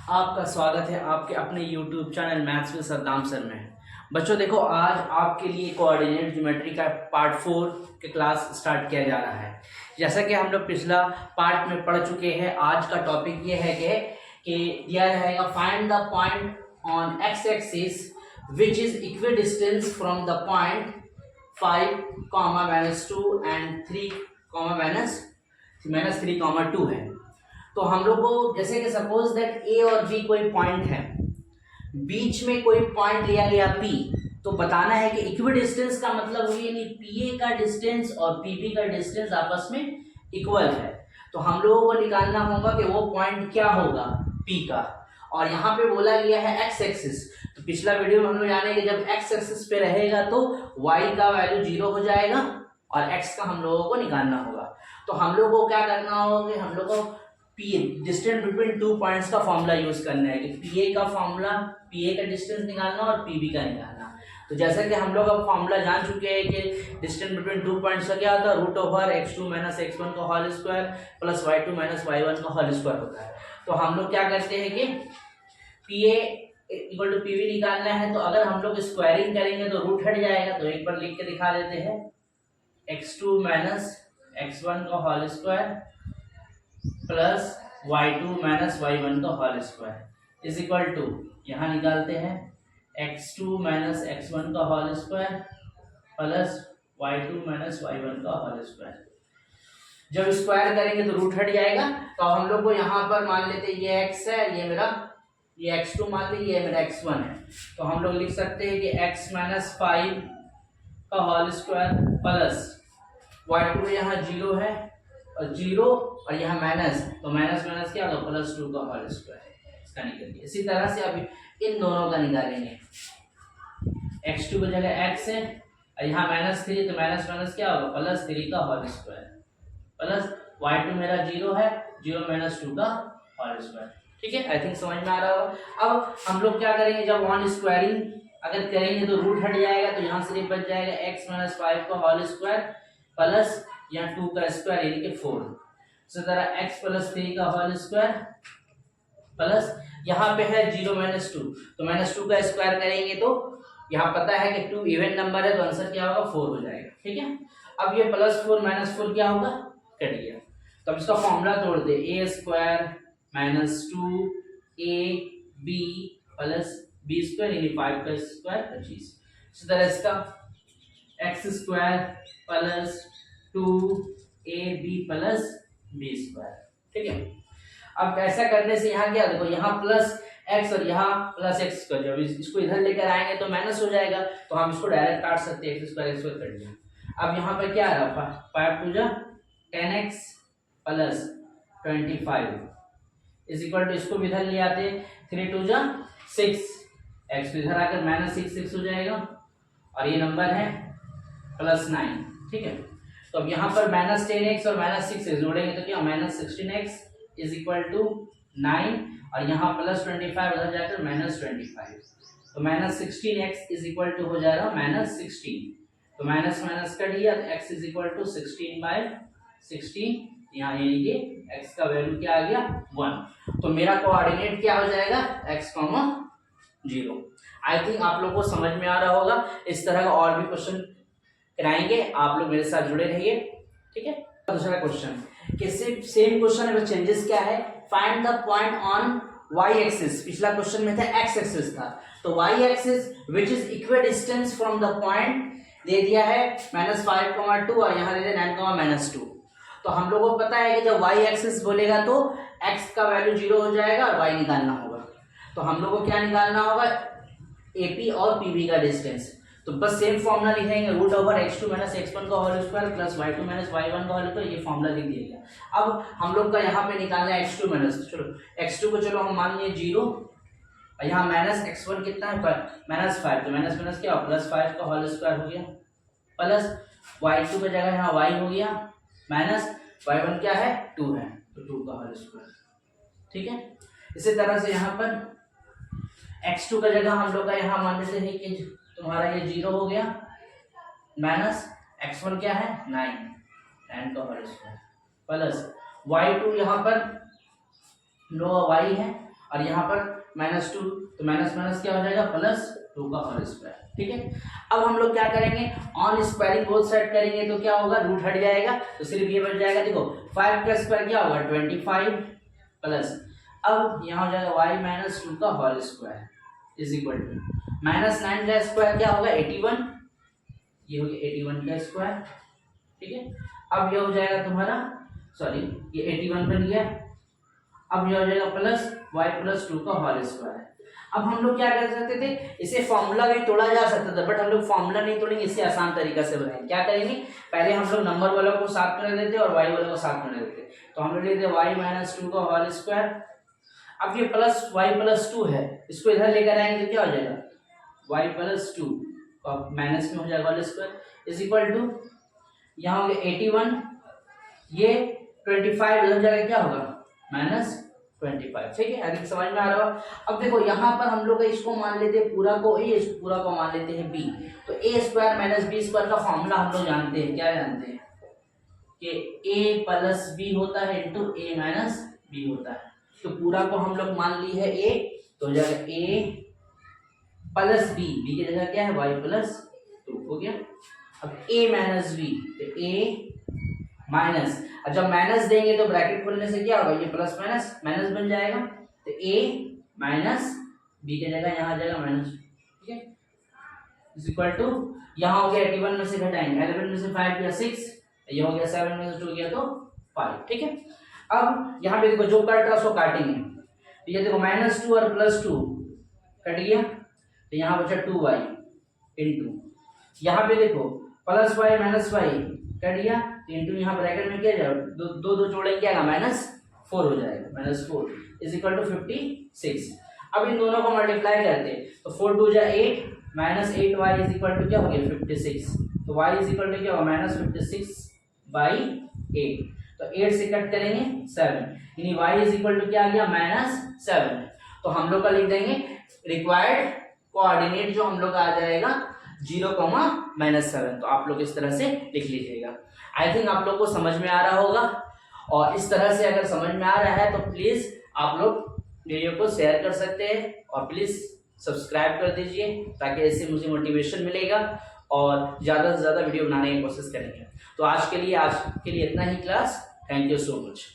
आपका स्वागत है आपके अपने YouTube channel maths with Saddam sir में। बच्चों देखो, आज आपके लिए कोऑर्डिनेट ज्योमेट्री का पार्ट 4 के क्लास स्टार्ट किया जा रहा है। जैसा कि हम लोग पिछला पार्ट में पढ़ चुके हैं, आज का टॉपिक ये है कि दिया रहेगा find the point on x axis which is equidistance from the point 5, -2 and 3, -3, 2 है। तो हम लोग को जैसे कि सपोज दैट ए और बी कोई पॉइंट है, बीच में कोई पॉइंट लिया गया पी, तो बताना है कि इक्विडिस्टेंस का मतलब हुई यानी पी ए का डिस्टेंस और पीबी का डिस्टेंस आपस में इक्वल है। तो हम लोगों को निकालना होगा कि वो पॉइंट क्या होगा पी का। और यहाँ पे बोला गया है एक्स एक्सिस, तो पिछला वीडियो में हम लोग जाने कि जब एक्स एक्सिस पे रहेगा तो वाई का वैल्यू 0 हो जाएगा और एक्स का हम लोगों को निकालना होगा। तो हम लोग को क्या करना होगा कि हम लोग को पी डिस्टेंस बिटवीन 2 पॉइंट्स का फॉर्मूला यूज करना है कि पी ए का फॉर्मूला, पी ए का डिस्टेंस निकालना और पीबी का निकालना। तो जैसा कि हम लोग अब फॉर्मूला जान चुके हैं कि डिस्टेंस बिटवीन 2 पॉइंट्स का क्या होता है, √x2 - x1 का whole square plus y2 - y1 का होल स्क्वायर होता है। तो हम लोग क्या करते हैं कि P A equal to PB निकालना है, तो अगर हम लोग स्क्वायरिंग करेंगे तो रूट हट जाएगा। तो एक बार लिख के दिखा देते हैं, x2 - x1 का whole square plus y2 - y1 का whole square is equal to, यहाँ निकालते हैं x2 - x1 का whole square plus y2 - y1 का होल स्क्वायर। जब स्क्वायर करेंगे तो रूट हट जाएगा। तो हम लोग को यहाँ पर मान लेते हैं ये x है, ये x2 मान लीजिए, ये मेरा x1 है। तो हम लोग लिख सकते हैं कि x - 5 का होल स्क्वायर प्लस y2 यहाँ 0 है और 0 और यहाँ माइनस, तो माइनस क्या होगा, +2 का होल स्क्वायर। इसका निकलिए। इसी तरह से अभी इन दोनों का निकालेंगे। x2 की जगह x है और यहाँ -3, तो माइनस क्या होगा, +3 का होल स्क्वायर प्लस y2 मेरा 0 है, 0 - 2 का होल स्क्वायर। ठीक है, आई थिंक समझ में आ रहा होगा। अब हम लोग क्या करेंगे, जब वन स्क्वायरिंग अगर करेंगे तो रूट हट जाएगा, तो यहाँ से बच जाएगा x - 5 का होल स्क्वायर प्लस यहाँ 2 का स्क्वायर यानी कि 4। इसी तरह x + 3 का होल स्क्वायर प्लस यहाँ पे है 0 - 2, तो -2 का स्क्वायर करेंगे तो यहाँ पता है कि 2 इवन नंबर है, तो आंसर क्या होगा, 4 हो जाएगा। ठीक है, अब ये +4 - 4 क्या होगा, कट गया। तो अब इसका फॉर्मूला तोड़ दे, a² - 2ab प्लस b² यानी 5 का स्क्वायर 25। इसी तरह इसका x² plus 2ab plus b²। ठीक है, अब ऐसा करने से यहाँ क्या, देखो यहाँ प्लस x और यहाँ प्लस x का, जब इसको इधर लेकर आएंगे तो माइनस हो जाएगा, तो हम इसको डायरेक्ट काट सकते हैं, x² कट गया। अब यहाँ पर क्या रहा, 5 × 2 = 10x plus 25 is equal to, इसको भी इधर ले आते, 3 × 2 = 6, x तो इधर आकर -6 हो जाएगा और ये नंबर है +9। ठीक है, तो अब यहाँ पर -10x और -6 जोड़ेंगे तो क्या, -16x इज इक्वल टू 9 और यहाँ +25 उधर जाकर -25, तो -16x इज इक्वल टू हो जाएगा -16, तो माइनस कट गया, तो x इज इक्वल टू 16/16, यहाँ यानी कि x का वैल्यू क्या आ गया, 1। तो मेरा कोऑर्डिनेट क्या हो जाएगा, x, 0। आई थिंक आप लोग को समझ में आ रहा होगा। इस तरह का और भी क्वेश्चन कराएंगे, आप लोग मेरे साथ जुड़े रहिए। ठीक है, दूसरा क्वेश्चन कि सेम क्वेश्चन में चेंजेस क्या है, find the point on y axis. पिछला क्वेश्चन में था x एक्सिस था, तो y axis which is equidistance from the point दे दिया है -5, 2 और यहाँ दे दिया 9, -2। तो हम लोगों को पता है कि जब y एक्सिस बोलेगा तो x का वैल्यू 0 हो जाएगा और y निकालना होगा। तो हम लोग को क्या निकालना होगा, AP और PB का डिस्टेंस। तो बस सेम फॉर्मूला लिखेंगे, √x2 - x1 का whole square plus y2 - y1 का होल स्क्वायर, ये फॉर्मूला लिख दिया गया। अब हम लोग का यहाँ पे निकालना है x2 को चलो हम मान लिए 0 और यहाँ -x1 कितना है, -5, तो माइनस क्या हो, +5 का होल स्क्वायर हो गया प्लस y2 की जगह यहाँ y हो गया माइनस y1 क्या है, 2 है, तो 2 का होल स्क्वायर। ठीक है, इसी तरह से यहाँ पर x2 का जगह हम लोग का यहाँ मान लेते हैं कि तुम्हारा ये 0 हो गया माइनस x1 क्या है, 9 का होल स्क्वायर प्लस y2 यहाँ पर नो y है और यहाँ पर -2, तो माइनस माइनस क्या हो जाएगा +2 का होल स्क्वायर। ठीक है, अब हम लोग क्या करेंगे, ऑन स्क्वायरिंग बोथ साइड करेंगे तो क्या होगा, रूट हट जाएगा तो सिर्फ ये बच जाएगा। देखो 5 का स्क्वायर क्या होगा 25 प्लस, अब यहाँ हो जाएगा y - 2 का whole square is equal to -9 का स्क्वायर क्या होगा 81, ये हो गया 81 का स्क्वायर। ठीक है, अब ये हो जाएगा तुम्हारा, सॉरी ये 81 बन गया, अब ये हो जाएगा प्लस y + 2 का होल स्क्वायर। अब हम लोग क्या कर सकते थे, इसे फॉर्मूला भी तोड़ा जा सकता था, बट हम लोग फॉर्मूला नहीं तोड़ेंगे, इसे आसान तरीका से बनाएंगे। क्या करेंगे, पहले हम लोग नंबर वालों को साथ में रख देते और y वालों को साथ में रख देते। तो हम लोग लेते y - 2 का होल स्क्वायर। अब ये प्लस y + 2 है, इसको इधर लेकर आएंगे तो क्या हो जाएगा y + 2 का माइनस में हो जाएगा whole square is equal to, यहाँ हो गया 81, ये 25 इधर जाएगा क्या होगा -25। ठीक है, अभी समझ में आ रहा होगा। अब देखो यहाँ पर हम लोग इसको मान लेते हैं पूरा को a, इस पूरा को मान लेते हैं b, तो a² - b² का फॉर्मूला हम लोग जानते हैं, क्या जानते हैं कि a + b होता है इंटू a - b होता है। तो पूरा को हम लोग मान ली है a, तो हो जाएगा a + b, b की जगह क्या है y + 2 हो गया। अब a - b, तो a माइनस, अब जब माइनस देंगे तो ब्रैकेट खोलने से क्या होगा, ये प्लस माइनस माइनस बन जाएगा, तो a - b की जगह यहाँ आ जाएगा -। ठीक है, इज इक्वल टू, यहाँ हो गया 81 में से घटाएंगे 11 में से 5 गया 6, ये हो गया 7 में से 2 गया तो 5। ठीक है, अब यहाँ पे देखो जो कट रहा उसको काटेंगे, तो ये देखो -2 और +2 कट गया, तो यहाँ बचा 2y इंटू, यहाँ पे देखो +y - y कट गया, इंटू यहाँ ब्रैकेट में क्या जाएगा, दो जोड़ेंगे क्या -4 हो जाएगा, -4 इज इक्वल टू 56। अब इन दोनों को मल्टीप्लाई करते हैं तो 4 2 जा 8 -8y इज इक्वल टू क्या हो गया 56, तो y इज इक्वल टू क्या होगा -56/8, तो 8 से कट करेंगे 7, यानी y इज इक्वल टू क्या आ गया -7। तो हम लोग का लिख देंगे रिक्वायर्ड कोऑर्डिनेट जो हम लोग का आ जाएगा 0, -7। तो आप लोग इस तरह से लिख लीजिएगा। आई थिंक आप लोग को समझ में आ रहा होगा, और इस तरह से अगर समझ में आ रहा है तो प्लीज़ आप लोग वीडियो को शेयर कर सकते हैं और प्लीज़ सब्सक्राइब कर दीजिए, ताकि इससे मुझे मोटिवेशन मिलेगा और ज़्यादा से ज़्यादा वीडियो बनाने की कोशिश करेंगे। तो आज के लिए इतना ही class. Thank you so much.